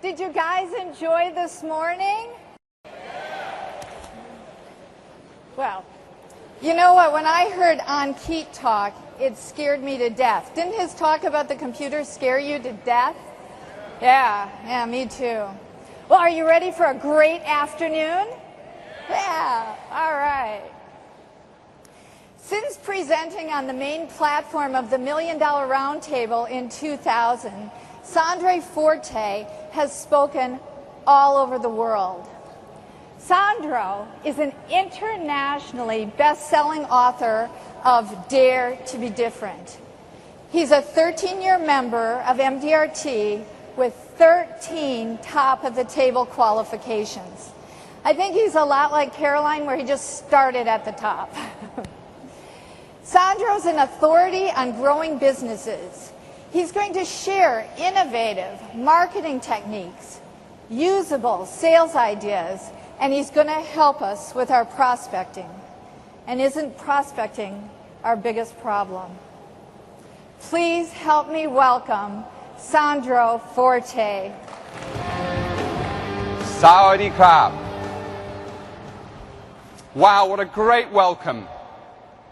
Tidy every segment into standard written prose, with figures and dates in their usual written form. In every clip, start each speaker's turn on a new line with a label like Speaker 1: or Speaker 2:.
Speaker 1: Did you guys enjoy this morning? Well, you know what? When I heard Ankit talk, it scared me to death. Didn't his talk about the computer scare you to death? Yeah, me too. Well, are you ready for a great afternoon? Yeah, all right. Since presenting on the main platform of the $1 Million Roundtable in 2000, Sandro Forte has spoken all over the world. Sandro is an internationally best-selling author of Dare to be Different. He's a 13-year member of MDRT with 13 top-of-the-table qualifications. I think he's a lot like Caroline, where he just started at the top. Sandro's an authority on growing businesses. He's going to share innovative marketing techniques, usable sales ideas, and he's going to help us with our prospecting. And isn't prospecting our biggest problem? Please help me welcome Sandro Forte.
Speaker 2: Sawadee krap. Wow, what a great welcome.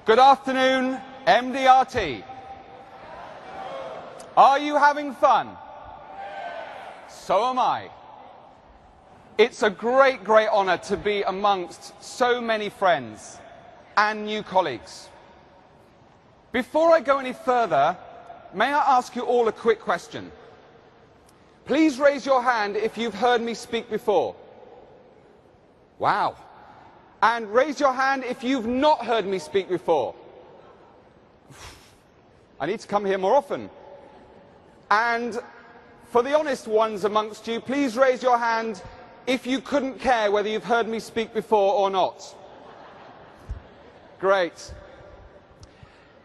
Speaker 2: Good afternoon, MDRT. Are you having fun? So am I. It's a great, great honor to be amongst so many friends and new colleagues. Before I go any further, may I ask you all a quick question? Please raise your hand if you've heard me speak before. Wow. And raise your hand if you've not heard me speak before. I need to come here more often. And for the honest ones amongst you, please raise your hand if you couldn't care whether you've heard me speak before or not. Great.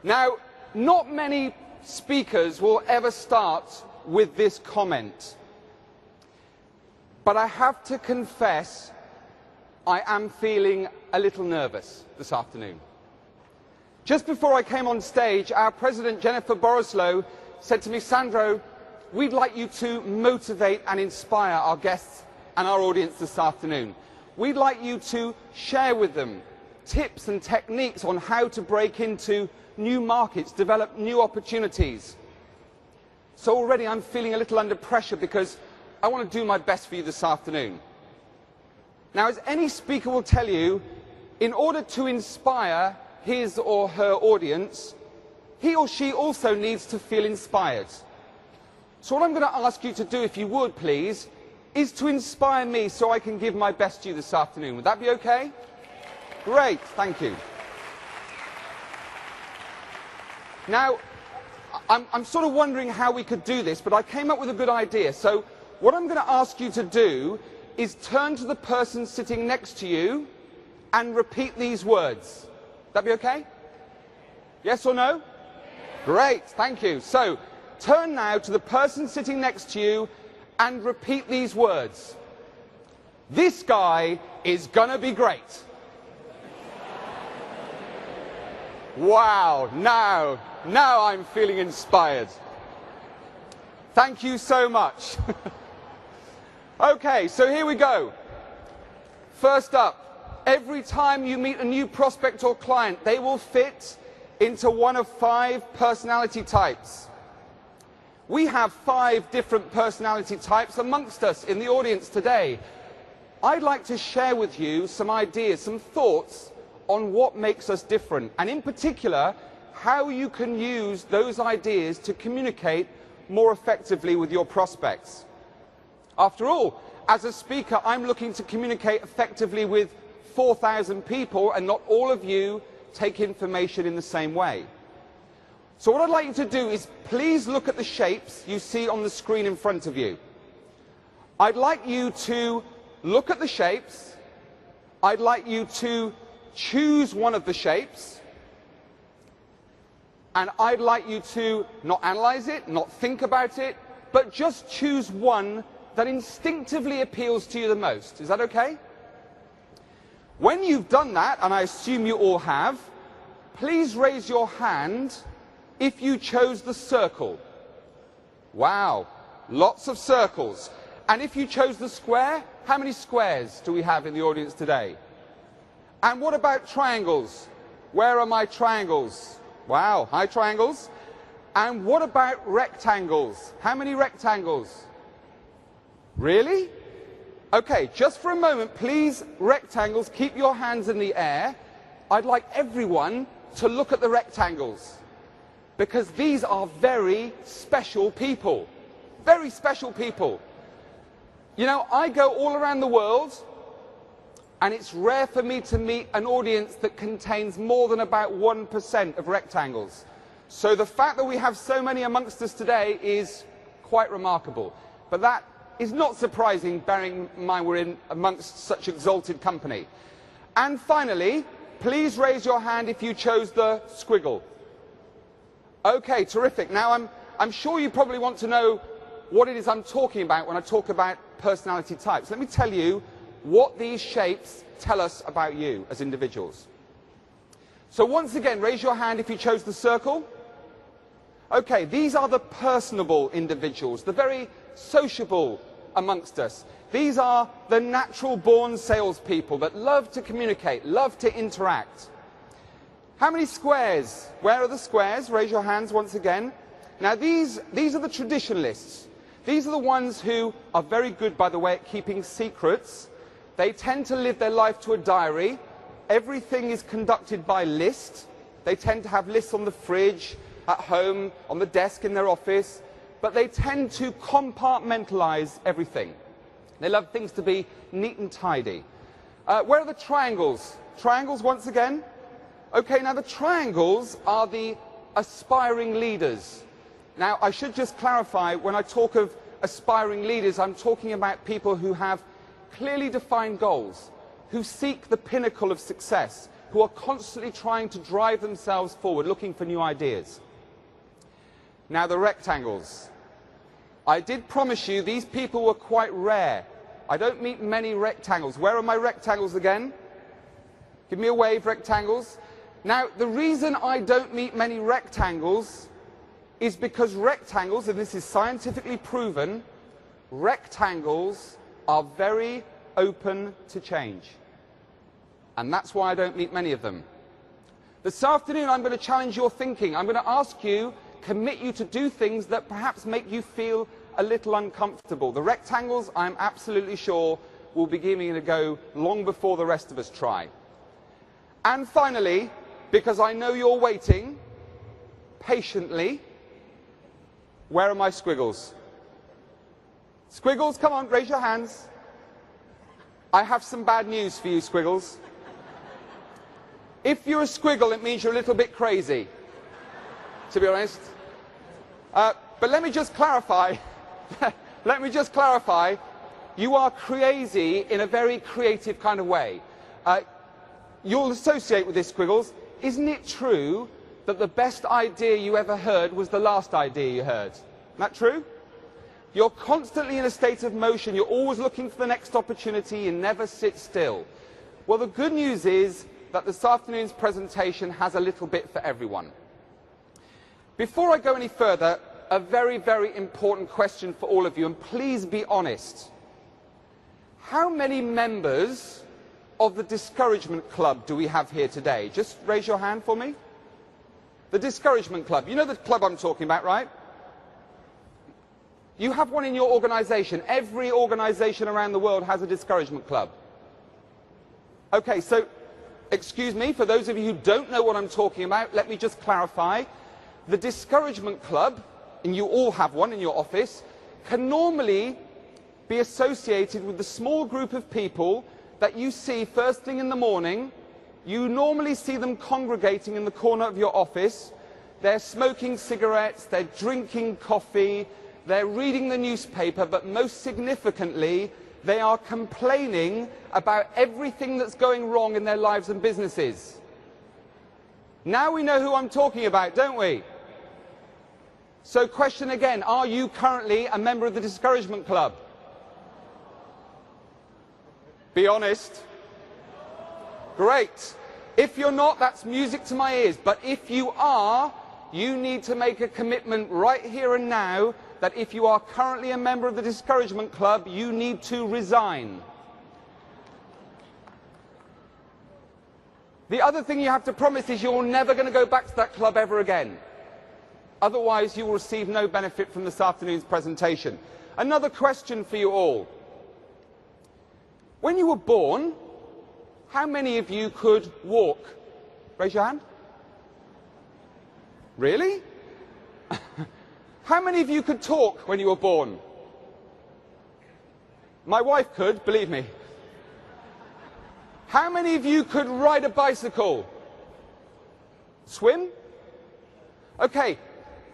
Speaker 2: Now, not many speakers will ever start with this comment. But I have to confess, I am feeling a little nervous this afternoon. Just before I came on stage, our President Jennifer Borislow said to me, Sandro, we'd like you to motivate and inspire our guests and our audience this afternoon. We'd like you to share with them tips and techniques on how to break into new markets, develop new opportunities. So already I'm feeling a little under pressure because I want to do my best for you this afternoon. Now, as any speaker will tell you, in order to inspire his or her audience, he or she also needs to feel inspired. So what I'm going to ask you to do, if you would please, is to inspire me so I can give my best to you this afternoon. Would that be okay? Great, thank you. Now, I'm sort of wondering how we could do this, but I came up with a good idea. So what I'm going to ask you to do is turn to the person sitting next to you and repeat these words. Would that be okay? Yes or no? Great, thank you. So turn now to the person sitting next to you and repeat these words. This guy is gonna be great. Wow, now I'm feeling inspired. Thank you so much. Okay, so here we go. First up, every time you meet a new prospect or client, they will fit into one of 5 personality types. We have 5 different personality types amongst us in the audience today. I'd like to share with you some ideas, some thoughts on what makes us different, and in particular, how you can use those ideas to communicate more effectively with your prospects. After all, as a speaker, I'm looking to communicate effectively with 4,000 people, and not all of you take information in the same way. So what I'd like you to do is please look at the shapes you see on the screen in front of you. I'd like you to look at the shapes. I'd like you to choose one of the shapes. And I'd like you to not analyze it, not think about it, but just choose one that instinctively appeals to you the most. Is that okay? When you've done that, and I assume you all have, please raise your hand if you chose the circle. Wow, lots of circles. And if you chose the square, how many squares do we have in the audience today? And what about triangles? Where are my triangles? Wow, hi triangles. And what about rectangles? How many rectangles? Really? Okay, just for a moment, please, rectangles, keep your hands in the air. I'd like everyone to look at the rectangles, because these are very special people. Very special people. You know, I go all around the world, and it's rare for me to meet an audience that contains more than about 1% of rectangles. So the fact that we have so many amongst us today is quite remarkable. But that is not surprising, bearing in mind we're in amongst such exalted company. And finally, please raise your hand if you chose the squiggle. Okay, terrific. Now I'm sure you probably want to know what it is I'm talking about when I talk about personality types. Let me tell you what these shapes tell us about you as individuals. So once again, raise your hand if you chose the circle. Okay, these are the personable individuals, the very sociable amongst us. These are the natural-born salespeople that love to communicate, love to interact. How many squares? Where are the squares? Raise your hands once again. Now these are the traditionalists. These are the ones who are very good, by the way, at keeping secrets. They tend to live their life to a diary. Everything is conducted by list. They tend to have lists on the fridge, at home, on the desk in their office, but they tend to compartmentalize everything. They love things to be neat and tidy. Where are the triangles? Triangles once again? Okay, now the triangles are the aspiring leaders. Now, I should just clarify, when I talk of aspiring leaders, I'm talking about people who have clearly defined goals, who seek the pinnacle of success, who are constantly trying to drive themselves forward, looking for new ideas. Now, the rectangles. I did promise you these people were quite rare. I don't meet many rectangles. Where are my rectangles again? Give me a wave, rectangles. Now, the reason I don't meet many rectangles is because rectangles, and this is scientifically proven, rectangles are very open to change. And that's why I don't meet many of them. This afternoon, I'm going to challenge your thinking. I'm going to ask you, commit you to do things that perhaps make you feel a little uncomfortable. The rectangles, I'm absolutely sure, will be giving it a go long before the rest of us try. And finally, because I know you're waiting patiently, where are my squiggles? Squiggles, come on, raise your hands. I have some bad news for you, squiggles. If you're a squiggle, it means you're a little bit crazy, to be honest. But let me just clarify. Let me just clarify. You are crazy in a very creative kind of way. You'll associate with this, squiggles. Isn't it true that the best idea you ever heard was the last idea you heard? Isn't that true? You're constantly in a state of motion. You're always looking for the next opportunity. You never sit still. Well, the good news is that this afternoon's presentation has a little bit for everyone. Before I go any further, a very, very important question for all of you, and please be honest. How many members of the Discouragement Club do we have here today? Just raise your hand for me. The Discouragement Club. You know the club I'm talking about, right? You have one in your organisation. Every organisation around the world has a Discouragement Club. Okay, so, excuse me, for those of you who don't know what I'm talking about, let me just clarify. The Discouragement Club, and you all have one in your office, can normally be associated with the small group of people that you see first thing in the morning. You normally see them congregating in the corner of your office. They're smoking cigarettes, they're drinking coffee, they're reading the newspaper, but most significantly, they are complaining about everything that's going wrong in their lives and businesses. Now we know who I'm talking about, don't we? So question again, are you currently a member of the Discouragement Club? Be honest. Great. If you're not, that's music to my ears. But if you are, you need to make a commitment right here and now that if you are currently a member of the Discouragement Club, you need to resign. The other thing you have to promise is you're never going to go back to that club ever again. Otherwise, you will receive no benefit from this afternoon's presentation. Another question for you all. When you were born, how many of you could walk? Raise your hand. Really? How many of you could talk when you were born? My wife could, believe me. How many of you could ride a bicycle? Swim? Okay,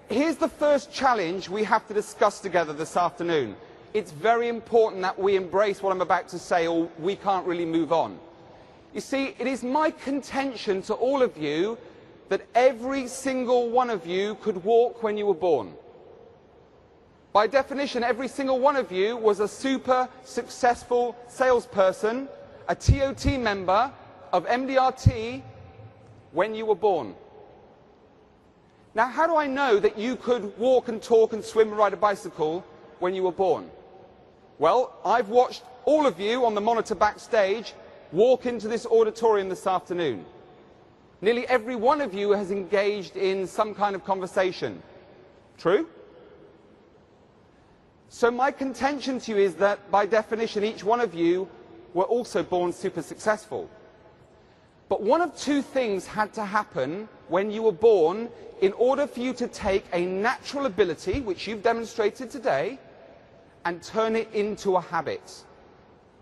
Speaker 2: here's the first challenge we have to discuss together this afternoon. It's very important that we embrace what I'm about to say, or we can't really move on. You see, it is my contention to all of you that every single one of you could walk when you were born. By definition, every single one of you was a super successful salesperson, a TOT member of MDRT when you were born. Now, how do I know that you could walk and talk and swim and ride a bicycle when you were born? Well, I've watched all of you on the monitor backstage walk into this auditorium this afternoon. Nearly every one of you has engaged in some kind of conversation. True? So my contention to you is that, by definition, each one of you were also born super successful. But one of two things had to happen when you were born in order for you to take a natural ability, which you've demonstrated today, and turn it into a habit.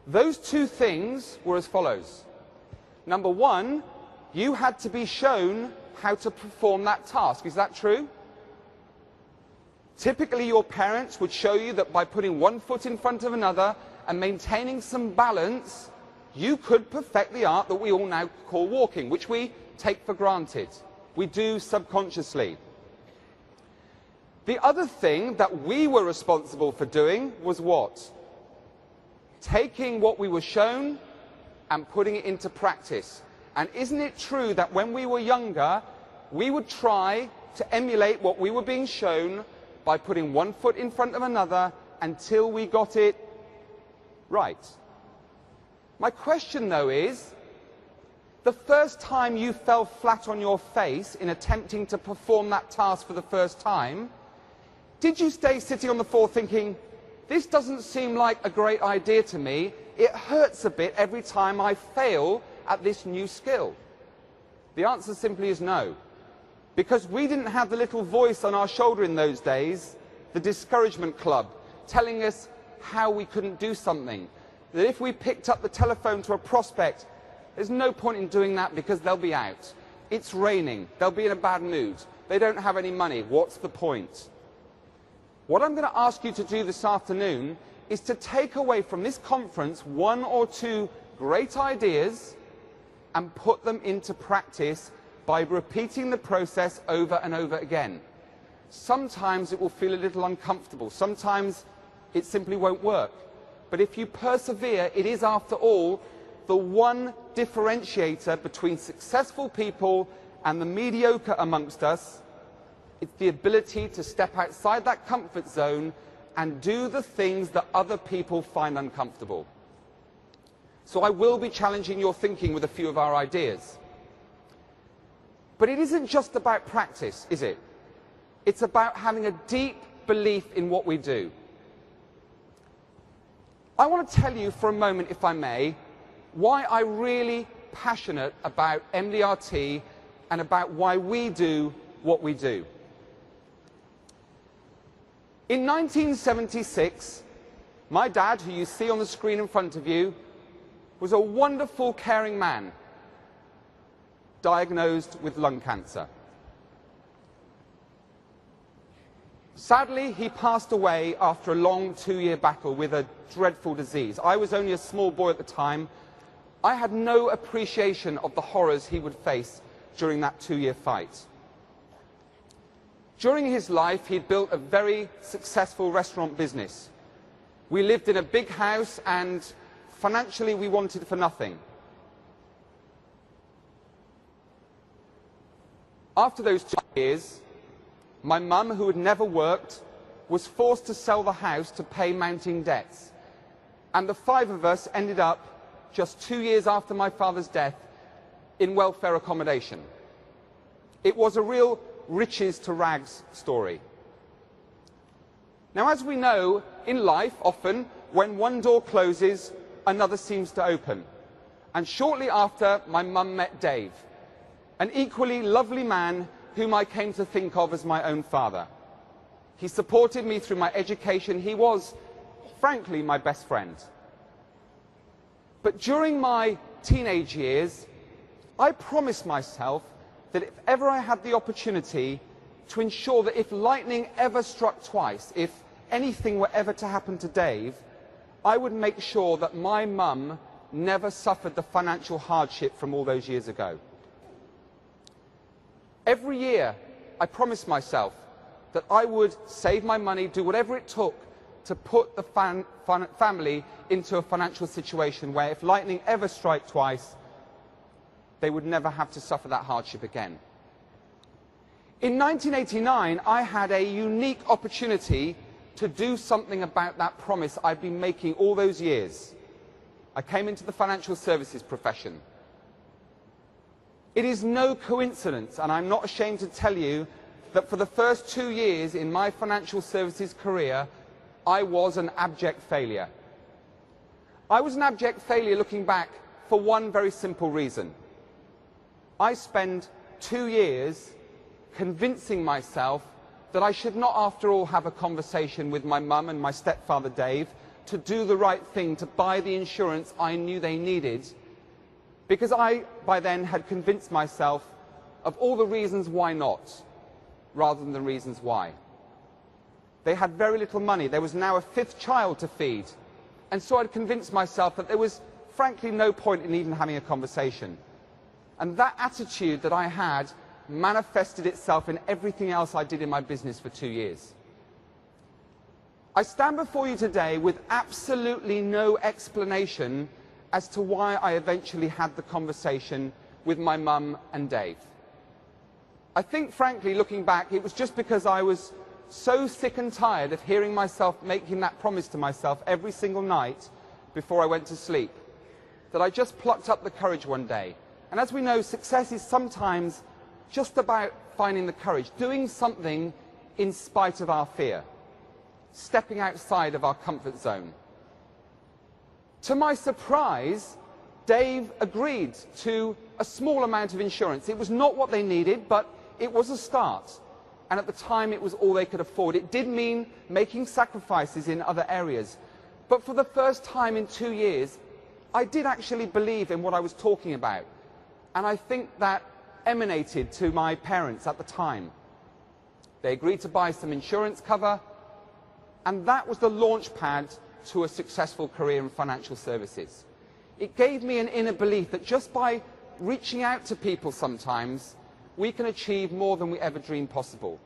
Speaker 2: Those two things were as follows. Number one, you had to be shown how to perform that task. Is that true? Typically, your parents would show you that by putting one foot in front of another and maintaining some balance, you could perfect the art that we all now call walking, which we take for granted. We do subconsciously. The other thing that we were responsible for doing was what? Taking what we were shown and putting it into practice. And isn't it true that when we were younger, we would try to emulate what we were being shown by putting one foot in front of another until we got it right? My question, though, is, the first time you fell flat on your face in attempting to perform that task for the first time, did you stay sitting on the floor thinking, this doesn't seem like a great idea to me, it hurts a bit every time I fail at this new skill? The answer simply is no. Because we didn't have the little voice on our shoulder in those days, the Discouragement Club, telling us how we couldn't do something. That if we picked up the telephone to a prospect, there's no point in doing that because they'll be out. It's raining, they'll be in a bad mood, they don't have any money, what's the point? What I'm going to ask you to do this afternoon is to take away from this conference one or two great ideas and put them into practice by repeating the process over and over again. Sometimes it will feel a little uncomfortable, sometimes it simply won't work. But if you persevere, it is, after all, the one differentiator between successful people and the mediocre amongst us. It's the ability to step outside that comfort zone and do the things that other people find uncomfortable. So I will be challenging your thinking with a few of our ideas. But it isn't just about practice, is it? It's about having a deep belief in what we do. I want to tell you for a moment, if I may, why I'm really passionate about MDRT and about why we do what we do. In 1976, my dad, who you see on the screen in front of you, was a wonderful, caring man, diagnosed with lung cancer. Sadly, he passed away after a long 2-year battle with a dreadful disease. I was only a small boy at the time. I had no appreciation of the horrors he would face during that 2-year fight. During his life, he'd built a very successful restaurant business. We lived in a big house, and financially we wanted for nothing. After those 2 years, my mum, who had never worked, was forced to sell the house to pay mounting debts. And the 5 of us ended up, just 2 years after my father's death, in welfare accommodation. It was a real riches to rags story. Now, as we know, in life, often, when one door closes, another seems to open. And shortly after, my mum met Dave, an equally lovely man whom I came to think of as my own father. He supported me through my education. He was, frankly, my best friend. But during my teenage years, I promised myself that if ever I had the opportunity to ensure that if lightning ever struck twice, if anything were ever to happen to Dave, I would make sure that my mum never suffered the financial hardship from all those years ago. Every year, I promised myself that I would save my money, do whatever it took to put the family into a financial situation where if lightning ever struck twice, they would never have to suffer that hardship again. In 1989, I had a unique opportunity to do something about that promise I'd been making all those years. I came into the financial services profession. It is no coincidence, and I'm not ashamed to tell you, that for the first 2 years in my financial services career, I was an abject failure. I was an abject failure looking back for one very simple reason. I spent 2 years convincing myself that I should not, after all, have a conversation with my mum and my stepfather Dave to do the right thing, to buy the insurance I knew they needed, because I, by then, had convinced myself of all the reasons why not, rather than the reasons why. They had very little money. There was now a 5th child to feed. And so I'd convinced myself that there was, frankly, no point in even having a conversation. And that attitude that I had manifested itself in everything else I did in my business for 2 years. I stand before you today with absolutely no explanation as to why I eventually had the conversation with my mum and Dave. I think, frankly, looking back, it was just because I was so sick and tired of hearing myself making that promise to myself every single night before I went to sleep, that I just plucked up the courage one day. And as we know, success is sometimes just about finding the courage, doing something in spite of our fear, stepping outside of our comfort zone. To my surprise, Dave agreed to a small amount of insurance. It was not what they needed, but it was a start. And at the time, it was all they could afford. It did mean making sacrifices in other areas. But for the first time in 2 years, I did actually believe in what I was talking about. And I think that emanated to my parents at the time. They agreed to buy some insurance cover, and that was the launch pad to a successful career in financial services. It gave me an inner belief that just by reaching out to people sometimes, we can achieve more than we ever dreamed possible.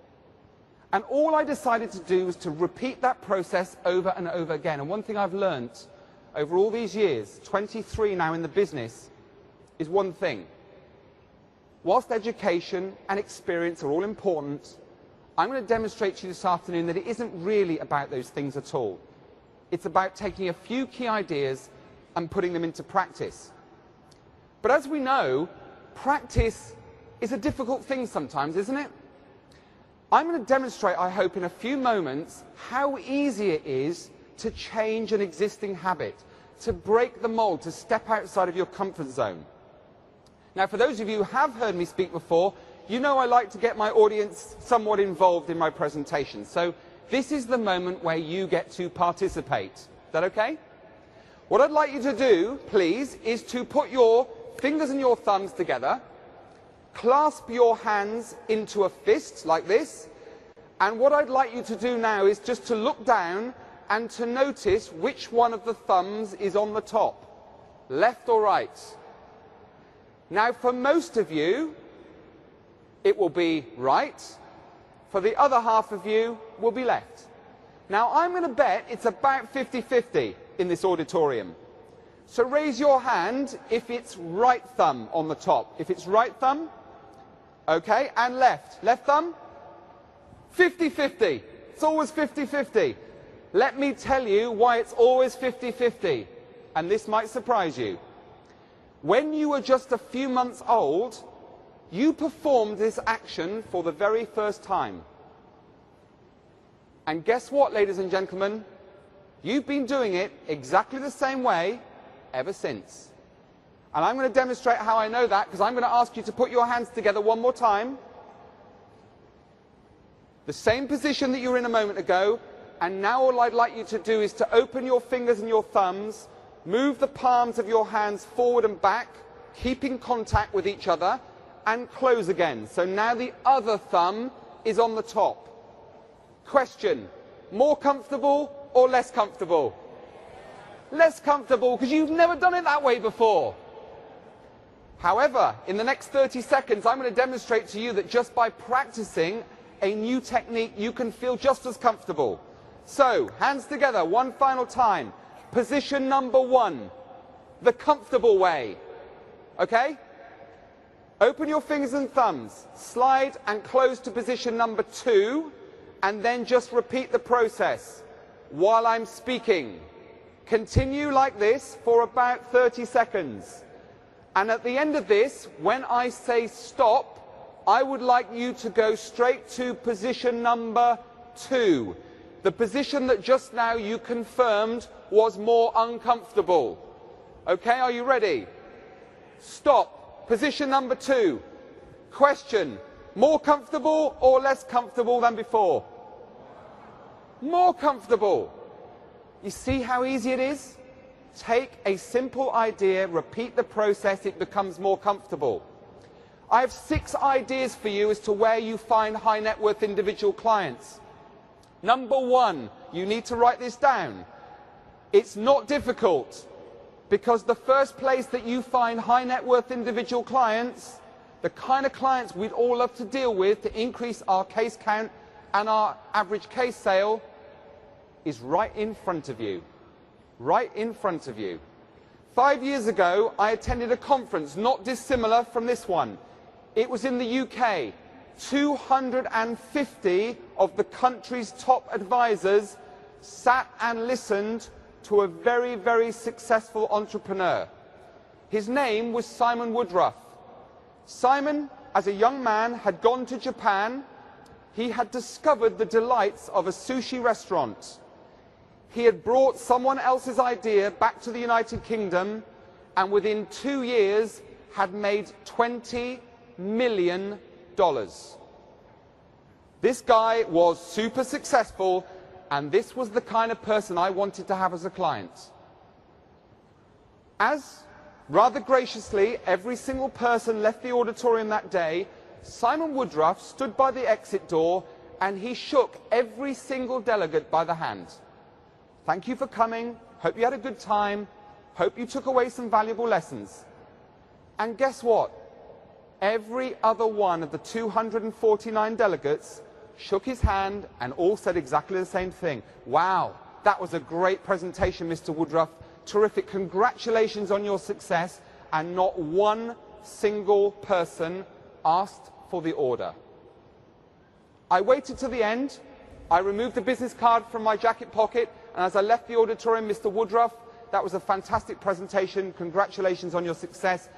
Speaker 2: And all I decided to do was to repeat that process over and over again. And one thing I've learnt over all these years, 23 now in the business, is one thing. Whilst education and experience are all important, I'm going to demonstrate to you this afternoon that it isn't really about those things at all. It's about taking a few key ideas and putting them into practice. But as we know, practice is a difficult thing sometimes, isn't it? I'm going to demonstrate, I hope, in a few moments, how easy it is to change an existing habit, to break the mold, to step outside of your comfort zone. Now, for those of you who have heard me speak before, you know I like to get my audience somewhat involved in my presentation. So this is the moment where you get to participate. Is that okay? What I'd like you to do, please, is to put your fingers and your thumbs together, clasp your hands into a fist like this, and what I'd like you to do now is just to look down and to notice which one of the thumbs is on the top, left or right. Now, for most of you, it will be right. For the other half of you, will be left. Now, I'm going to bet it's about 50-50 in this auditorium. So raise your hand if it's right thumb on the top. If it's right thumb, okay, and left. Left thumb? 50-50. It's always 50-50. Let me tell you why it's always 50-50. And this might surprise you. When you were just a few months old, you performed this action for the very first time. And guess what, ladies and gentlemen? You've been doing it exactly the same way ever since. And I'm going to demonstrate how I know that, because I'm going to ask you to put your hands together one more time. The same position that you were in a moment ago, and now all I'd like you to do is to open your fingers and your thumbs, move the palms of your hands forward and back, keeping contact with each other, and close again. So now the other thumb is on the top. Question: more comfortable or less comfortable? Less comfortable, because you've never done it that way before. However, in the next 30 seconds, I'm going to demonstrate to you that just by practicing a new technique, you can feel just as comfortable. So, hands together, one final time. Position number 1, the comfortable way. Okay? Open your fingers and thumbs, slide and close to position number 2, and then just repeat the process while I'm speaking. Continue like this for about 30 seconds. And at the end of this, when I say stop, I would like you to go straight to position number 2. The position that just now you confirmed was more uncomfortable. Okay, are you ready? Stop. Position number 2. Question: more comfortable or less comfortable than before? More comfortable. You see how easy it is? Take a simple idea, repeat the process, it becomes more comfortable. I have 6 ideas for you as to where you find high net worth individual clients. Number 1, you need to write this down. It's not difficult, because the first place that you find high net worth individual clients, the kind of clients we'd all love to deal with to increase our case count and our average case sale, is right in front of you. Right in front of you. 5 years ago, I attended a conference not dissimilar from this one. It was in the UK. 250 of the country's top advisors sat and listened to a very, very successful entrepreneur. His name was Simon Woodruff. Simon, as a young man, had gone to Japan. He had discovered the delights of a sushi restaurant. He had brought someone else's idea back to the United Kingdom, and within 2 years had made $20 million. This guy was super successful, and this was the kind of person I wanted to have as a client. As, rather graciously, every single person left the auditorium that day, Simon Woodruff stood by the exit door and he shook every single delegate by the hand. Thank you for coming. Hope you had a good time. Hope you took away some valuable lessons. And guess what? Every other one of the 249 delegates shook his hand and all said exactly the same thing. Wow, that was a great presentation, Mr. Woodruff. Terrific. Congratulations on your success. And not one single person asked for the order. I waited till the end. I removed the business card from my jacket pocket, and as I left the auditorium, Mr. Woodruff, that was a fantastic presentation. Congratulations on your success.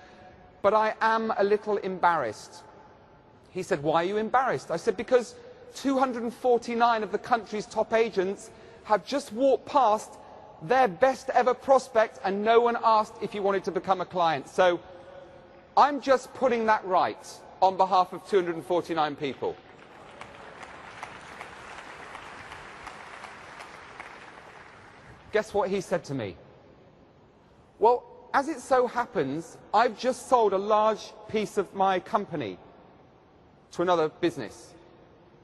Speaker 2: But I am a little embarrassed. He said, why are you embarrassed? I said, because 249 of the country's top agents have just walked past their best ever prospect and no one asked if you wanted to become a client. So I'm just putting that right on behalf of 249 people. Guess what he said to me? Well, as it so happens, I've just sold a large piece of my company to another business.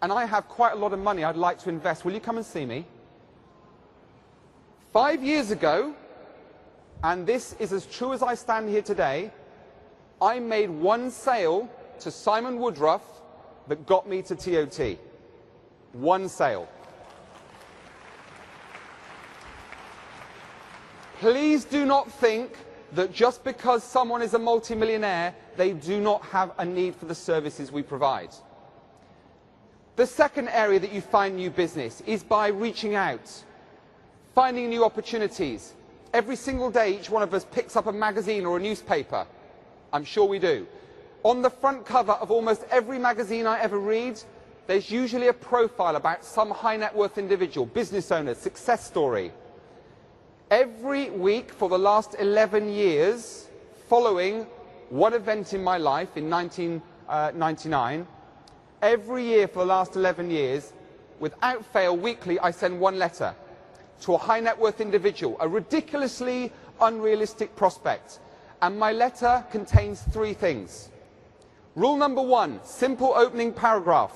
Speaker 2: And I have quite a lot of money I'd like to invest. Will you come and see me? 5 years ago, and this is as true as I stand here today, I made one sale to Simon Woodruff that got me to TOT. One sale. Please do not think that just because someone is a multimillionaire, they do not have a need for the services we provide. The second area that you find new business is by reaching out, finding new opportunities. Every single day, each one of us picks up a magazine or a newspaper. I'm sure we do. On the front cover of almost every magazine I ever read, there's usually a profile about some high net worth individual, business owner, success story. Every week for the last 11 years, following one event in my life in 1999, every year for the last 11 years, without fail, weekly, I send one letter to a high net worth individual, a ridiculously unrealistic prospect. And my letter contains three things. Rule number one, simple opening paragraph.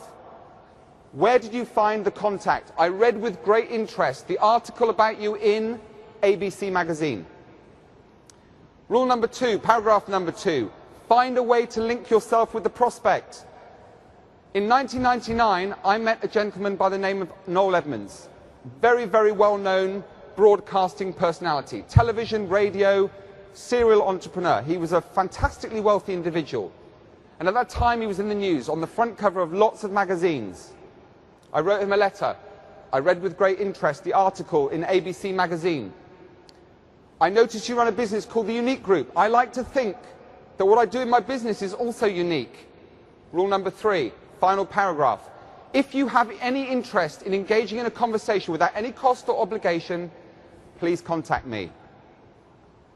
Speaker 2: Where did you find the contact? I read with great interest the article about you in ABC magazine. Rule number two, paragraph number two, find a way to link yourself with the prospect. In 1999, I met a gentleman by the name of Noel Edmonds. Very, very well-known broadcasting personality. Television, radio, serial entrepreneur. He was a fantastically wealthy individual. And at that time, he was in the news, on the front cover of lots of magazines. I wrote him a letter. I read with great interest the article in ABC magazine. I noticed you run a business called the Unique Group. I like to think that what I do in my business is also unique. Rule number three, final paragraph. If you have any interest in engaging in a conversation without any cost or obligation, please contact me.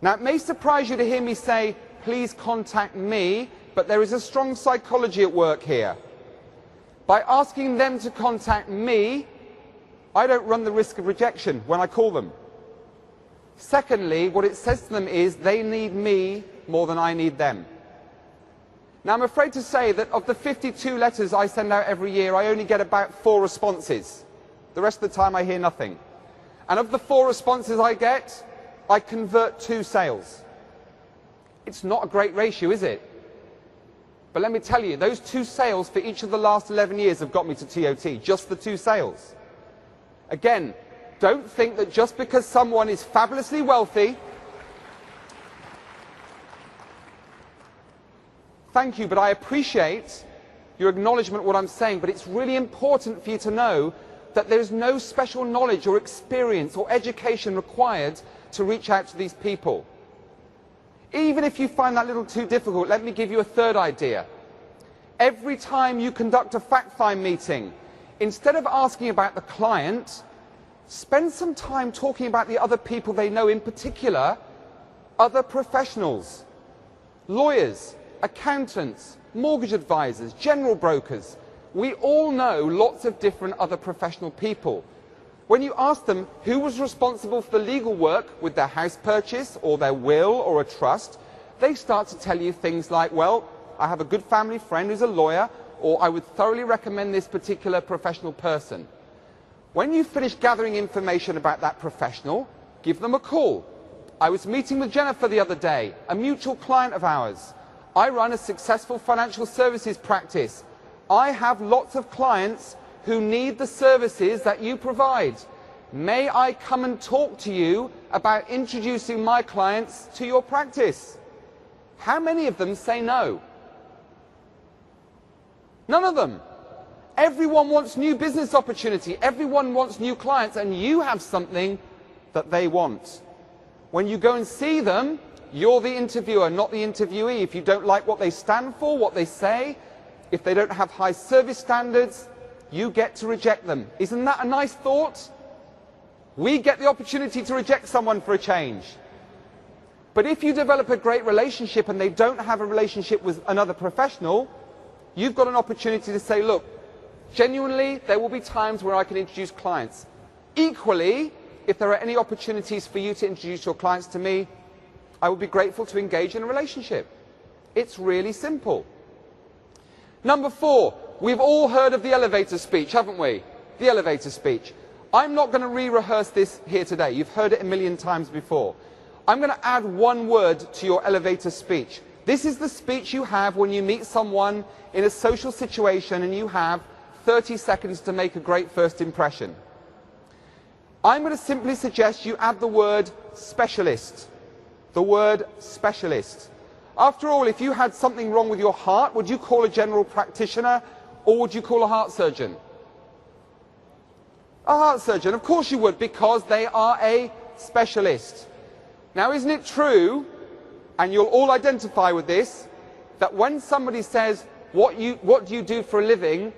Speaker 2: Now, it may surprise you to hear me say, please contact me, but there is a strong psychology at work here. By asking them to contact me, I don't run the risk of rejection when I call them. Secondly, what it says to them is they need me more than I need them. Now, I'm afraid to say that of the 52 letters I send out every year, I only get about 4 responses. The rest of the time I hear nothing. And of the 4 responses I get, I convert 2 sales. It's not a great ratio, is it? But let me tell you, those 2 sales for each of the last 11 years have got me to TOT, just the 2 sales. Again, don't think that just because someone is fabulously wealthy, thank you, but I appreciate your acknowledgement of what I'm saying, but it's really important for you to know that there is no special knowledge or experience or education required to reach out to these people. Even if you find that a little too difficult, let me give you a third idea. Every time you conduct a fact-find meeting, instead of asking about the client, spend some time talking about the other people they know, in particular, other professionals, lawyers, accountants, mortgage advisors, general brokers. We all know lots of different other professional people. When you ask them who was responsible for the legal work with their house purchase or their will or a trust, they start to tell you things like, well, I have a good family friend who's a lawyer, or I would thoroughly recommend this particular professional person. When you finish gathering information about that professional, give them a call. I was meeting with Jennifer the other day, a mutual client of ours. I run a successful financial services practice. I have lots of clients who need the services that you provide. May I come and talk to you about introducing my clients to your practice? How many of them say no? None of them. Everyone wants new business opportunity. Everyone wants new clients, and you have something that they want. When you go and see them, you're the interviewer, not the interviewee. If you don't like what they stand for, what they say, if they don't have high service standards, you get to reject them. Isn't that a nice thought? We get the opportunity to reject someone for a change. But if you develop a great relationship and they don't have a relationship with another professional, you've got an opportunity to say, look, genuinely, there will be times where I can introduce clients. Equally, if there are any opportunities for you to introduce your clients to me, I would be grateful to engage in a relationship. It's really simple. Number 4, we've all heard of the elevator speech, haven't we? The elevator speech. I'm not going to re-rehearse this here today. You've heard it a million times before. I'm going to add one word to your elevator speech. This is the speech you have when you meet someone in a social situation and you have 30 seconds to make a great first impression. I'm going to simply suggest you add the word specialist. The word specialist. After all, if you had something wrong with your heart, would you call a general practitioner or would you call a heart surgeon? A heart surgeon, of course you would, because they are a specialist. Now, isn't it true, and you'll all identify with this, that when somebody says, what do you do for a living,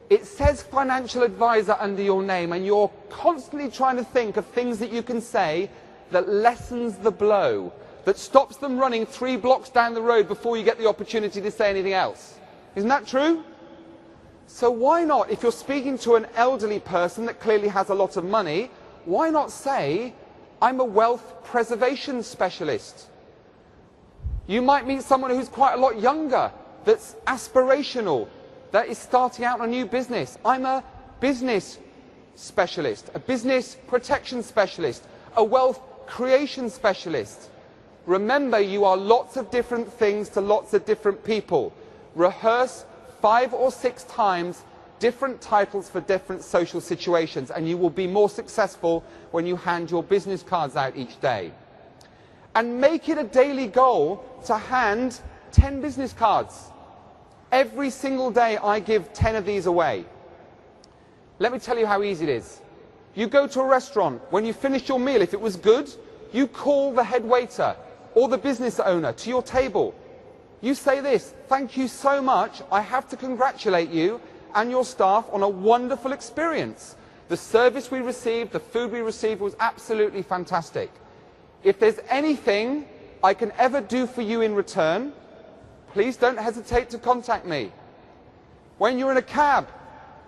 Speaker 2: it says financial advisor under your name, and you're constantly trying to think of things that you can say that lessens the blow, that stops them running 3 blocks down the road before you get the opportunity to say anything else. Isn't that true? So why not, if you're speaking to an elderly person that clearly has a lot of money, why not say, I'm a wealth preservation specialist? You might meet someone who's quite a lot younger, that's aspirational, that is starting out on a new business. I'm a business specialist, a business protection specialist, a wealth creation specialist. Remember, you are lots of different things to lots of different people. Rehearse 5 or 6 times different titles for different social situations, and you will be more successful when you hand your business cards out each day. And make it a daily goal to hand 10 business cards. Every single day I give 10 of these away. Let me tell you how easy it is. You go to a restaurant, when you finish your meal, if it was good, you call the head waiter or the business owner to your table. You say this, thank you so much, I have to congratulate you and your staff on a wonderful experience. The service we received, the food we received was absolutely fantastic. If there's anything I can ever do for you in return, please don't hesitate to contact me. When you're in a cab,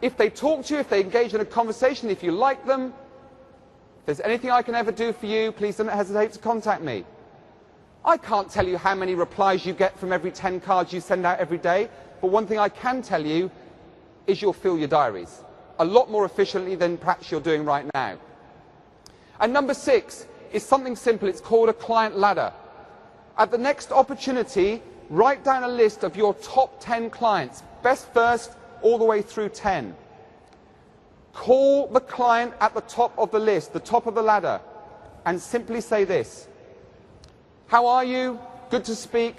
Speaker 2: if they talk to you, if they engage in a conversation, if you like them, if there's anything I can ever do for you, please don't hesitate to contact me. I can't tell you how many replies you get from every 10 cards you send out every day, but one thing I can tell you is you'll fill your diaries a lot more efficiently than perhaps you're doing right now. And number 6 is something simple. It's called a client ladder. At the next opportunity, write down a list of your top 10 clients, best first all the way through 10. Call the client at the top of the list, the top of the ladder, and simply say this. How are you? Good to speak.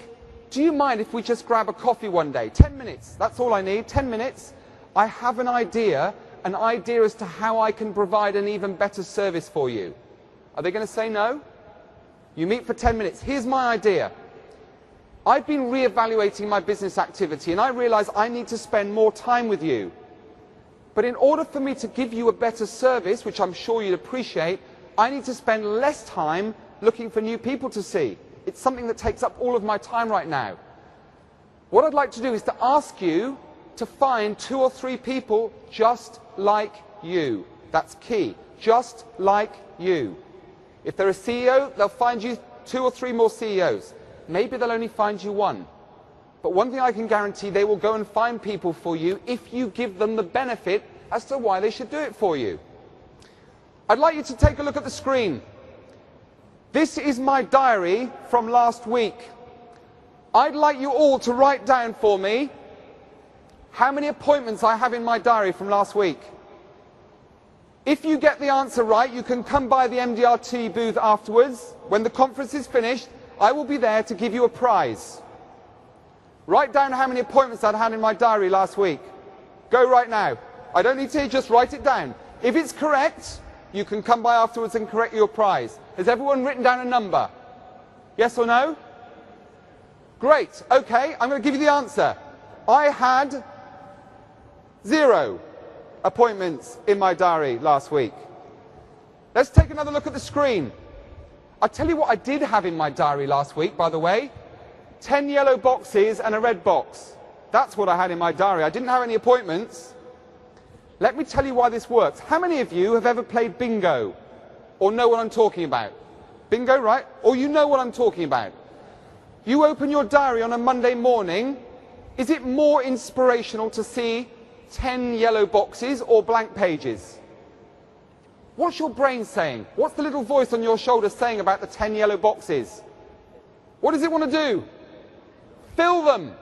Speaker 2: Do you mind if we just grab a coffee one day? 10 minutes, that's all I need, 10 minutes. I have an idea as to how I can provide an even better service for you. Are they going to say no? You meet for 10 minutes. Here's my idea. I've been re-evaluating my business activity and I realise I need to spend more time with you. But in order for me to give you a better service, which I'm sure you'd appreciate, I need to spend less time looking for new people to see. It's something that takes up all of my time right now. What I'd like to do is to ask you to find 2 or 3 people just like you. That's key. Just like you. If they're a CEO, they'll find you 2 or 3 more CEOs. Maybe they'll only find you 1. But one thing I can guarantee, they will go and find people for you if you give them the benefit as to why they should do it for you. I'd like you to take a look at the screen. This is my diary from last week. I'd like you all to write down for me how many appointments I have in my diary from last week. If you get the answer right, you can come by the MDRT booth afterwards. When the conference is finished, I will be there to give you a prize. Write down how many appointments I'd had in my diary last week. Go right now. I don't need to, just write it down. If it's correct, you can come by afterwards and correct your prize. Has everyone written down a number? Yes or no? Great. Okay, I'm going to give you the answer. I had 0 appointments in my diary last week. Let's take another look at the screen. I'll tell you what I did have in my diary last week, by the way. 10 yellow boxes and a red box. That's what I had in my diary. I didn't have any appointments. Let me tell you why this works. How many of you have ever played bingo? Or know what I'm talking about? Bingo, right? Or you know what I'm talking about. You open your diary on a Monday morning. Is it more inspirational to see 10 yellow boxes or blank pages? What's your brain saying? What's the little voice on your shoulder saying about the 10 yellow boxes? What does it want to do? Fill them.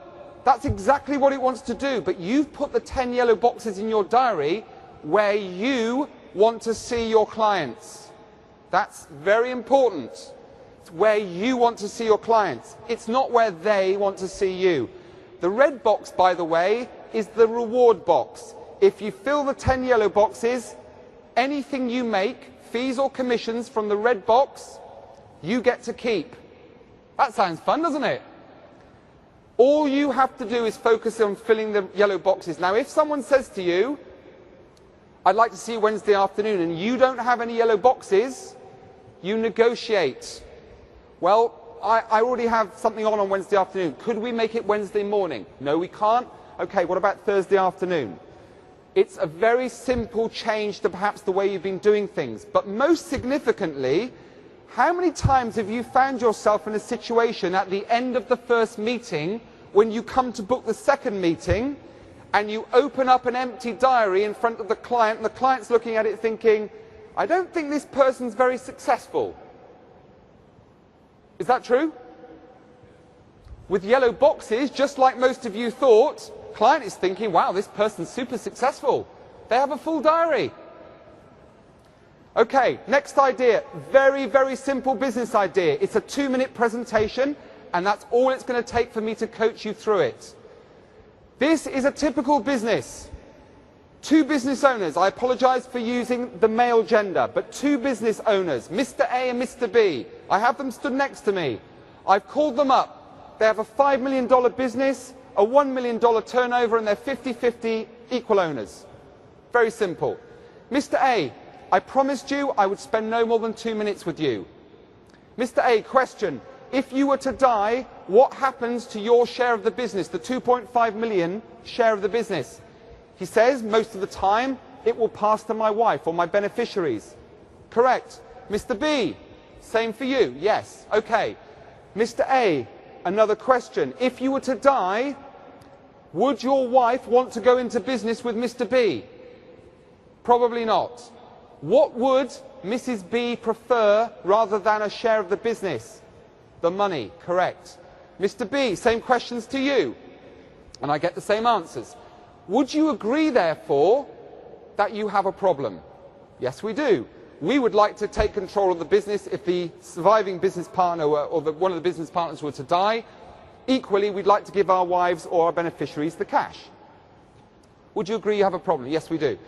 Speaker 2: That's exactly what it wants to do. But you've put the 10 yellow boxes in your diary where you want to see your clients. That's very important. It's where you want to see your clients. It's not where they want to see you. The red box, by the way, is the reward box. If you fill the 10 yellow boxes, anything you make, fees or commissions from the red box, you get to keep. That sounds fun, doesn't it? All you have to do is focus on filling the yellow boxes. Now, if someone says to you, I'd like to see you Wednesday afternoon, and you don't have any yellow boxes, you negotiate. Well, I already have something on Wednesday afternoon. Could we make it Wednesday morning? No, we can't. Okay, what about Thursday afternoon? It's a very simple change to perhaps the way you've been doing things. But most significantly, how many times have you found yourself in a situation at the end of the first meeting when you come to book the second meeting and you open up an empty diary in front of the client and the client's looking at it thinking, I don't think this person's very successful. Is that true? With yellow boxes, just like most of you thought, client is thinking, wow, this person's super successful. They have a full diary. Okay, next idea. Very, very simple business idea. It's a 2-minute presentation, and that's all it's going to take for me to coach you through it. This is a typical business. 2 business owners. I apologize for using the male gender, but 2 business owners, Mr. A and Mr. B. I have them stood next to me. I've called them up. They have a $5 million business, a $1 million turnover, and they're 50-50 equal owners. Very simple. Mr. A, I promised you I would spend no more than 2 minutes with you. Mr. A, question. If you were to die, what happens to your share of the business, the 2.5 million share of the business? He says, most of the time, it will pass to my wife or my beneficiaries. Correct. Mr. B, same for you. Yes. Okay. Mr. A, another question. If you were to die, would your wife want to go into business with Mr. B? Probably not. What would Mrs. B prefer rather than a share of the business? The money. Correct. Mr. B, same questions to you. And I get the same answers. Would you agree, therefore, that you have a problem? Yes, we do. We would like to take control of the business if the surviving business partner or one of the business partners were to die. Equally, we'd like to give our wives or our beneficiaries the cash. Would you agree you have a problem? Yes, we do.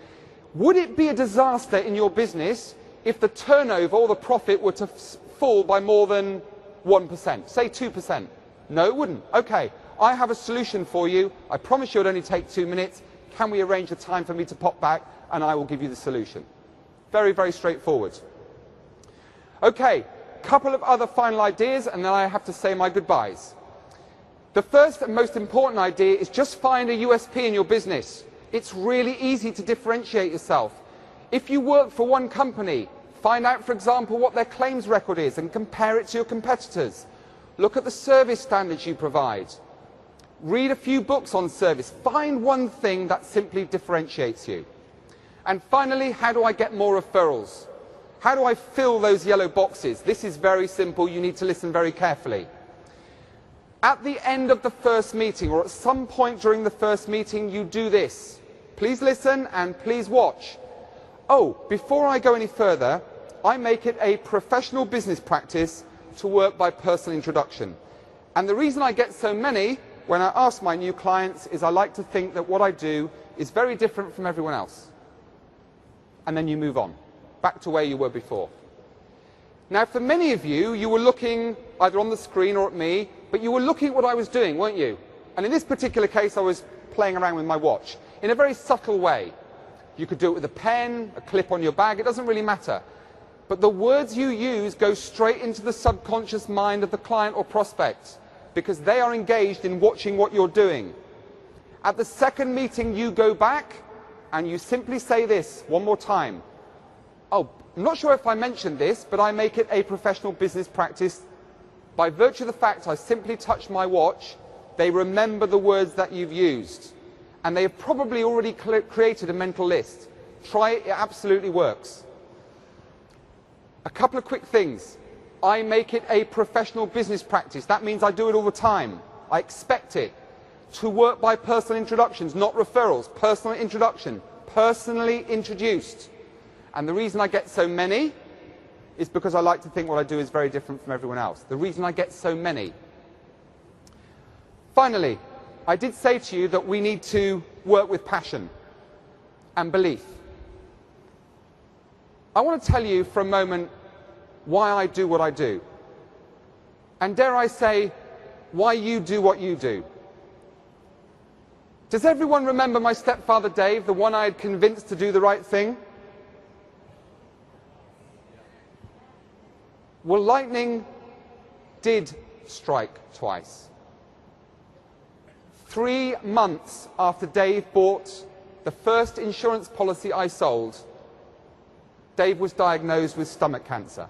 Speaker 2: Would it be a disaster in your business if the turnover or the profit were to fall by more than 1%, say 2%? No, it wouldn't. Okay, I have a solution for you. I promise you it'll only take 2 minutes. Can we arrange a time for me to pop back and I will give you the solution? Very, very straightforward. Okay, couple of other final ideas and then I have to say my goodbyes. The first and most important idea is just find a USP in your business. It's really easy to differentiate yourself. If you work for one company, find out, for example, what their claims record is and compare it to your competitors. Look at the service standards you provide. Read a few books on service. Find one thing that simply differentiates you. And finally, how do I get more referrals? How do I fill those yellow boxes? This is very simple. You need to listen very carefully. At the end of the first meeting, or at some point during the first meeting, you do this. Please listen and please watch. Oh, before I go any further, I make it a professional business practice to work by personal introduction. And the reason I get so many when I ask my new clients is I like to think that what I do is very different from everyone else. And then you move on, back to where you were before. Now, for many of you, you were looking either on the screen or at me, but you were looking at what I was doing, weren't you? And in this particular case, I was playing around with my watch in a very subtle way. You could do it with a pen, a clip on your bag, it doesn't really matter. But the words you use go straight into the subconscious mind of the client or prospect because they are engaged in watching what you're doing. At the second meeting, you go back and you simply say this one more time. Oh, I'm not sure if I mentioned this, but I make it a professional business practice. By virtue of the fact I simply touch my watch, they remember the words that you've used. And they have probably already created a mental list. Try it, it absolutely works. A couple of quick things. I make it a professional business practice. That means I do it all the time. I expect it. To work by personal introductions, not referrals. Personal introduction. Personally introduced. And the reason I get so many is because I like to think what I do is very different from everyone else. The reason I get so many. Finally, I did say to you that we need to work with passion and belief. I want to tell you for a moment why I do what I do. And dare I say, why you do what you do. Does everyone remember my stepfather Dave, the one I had convinced to do the right thing? Well, lightning did strike twice. 3 months after Dave bought the first insurance policy I sold, Dave was diagnosed with stomach cancer.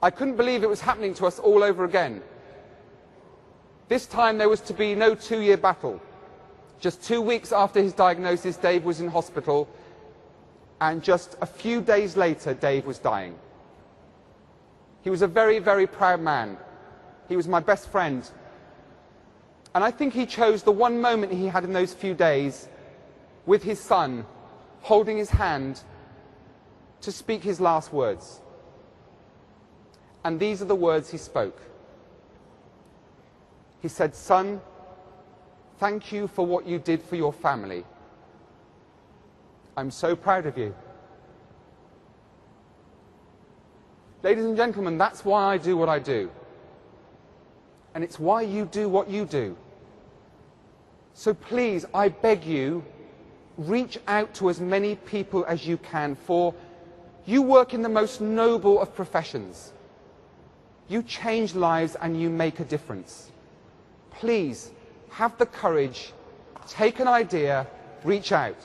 Speaker 2: I couldn't believe it was happening to us all over again. This time there was to be no 2-year battle. Just 2 weeks after his diagnosis, Dave was in hospital, and just a few days later, Dave was dying. He was a very, very proud man. He was my best friend. And I think he chose the one moment he had in those few days with his son, holding his hand, to speak his last words. And these are the words he spoke. He said, "Son, thank you for what you did for your family. I'm so proud of you." Ladies and gentlemen, that's why I do what I do. And it's why you do what you do. So please, I beg you, reach out to as many people as you can, for you work in the most noble of professions. You change lives and you make a difference. Please, have the courage, take an idea, reach out.